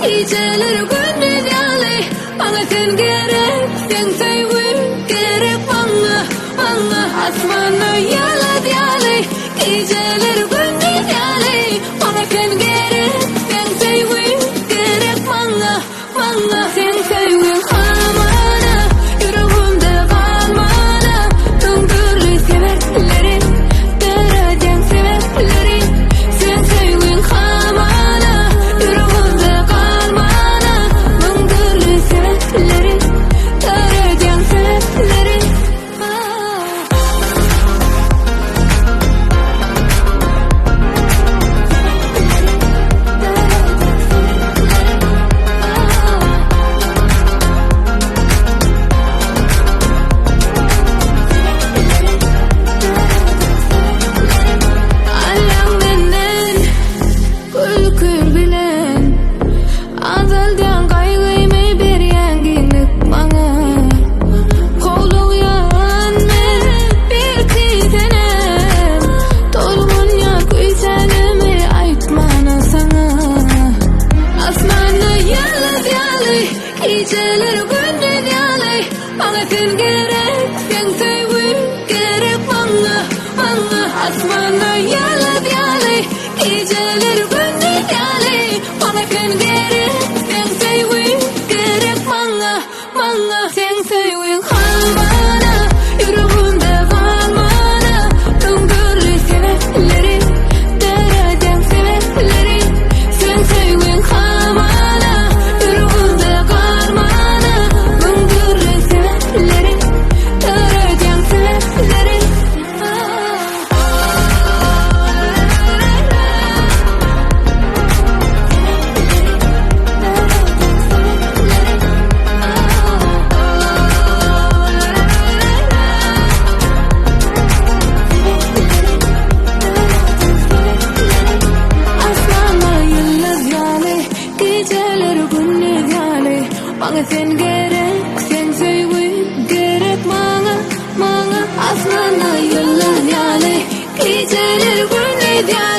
geceler gündüz yale. Bana sen gerek, sen sevgin gerek bana, bana asmana yalat yale. Geceler gündüz yale. Bana sen gerek, sen sevgin gerek bana, bana sen sevgin kalmana. Yüreğimde kalmana. Tüm türlü sebepleri, dereden sebepleri. Sen sevgin kalmana. Yüreğimde kalmana. Tüm türlü sebepleri, dereden sebepleri. Allah'ım benden gülkür bilen azaldan kaygıyımı bir yenginlik bana. Kovluyan men bir titenem. Tolgun ya güzelimi aytmana sana. Asmanda yalnız yalı, geceler gündüz yalı. Bana sen gerek, sen sevgin gerek bana, bana. Asmanda yalnız yalı, geceler gündüz yalı. Bana sen gerek, sen sevgin gerek bana, bana. Sen sevgin kalmana, yüreğimde kalmana. Tüm türlü sebepleri, dereden sebepleri. Sen sevgin kalmana, yüreğimde kalmana. Tüm türlü sebepleri, dereden sebepleri. Asmana yıldız yalı, geceler gündüz yalı. Bana sen gerek, sen sevgin gerek bana, bana. Asmana yıldız yalı, geceler gündüz yalı.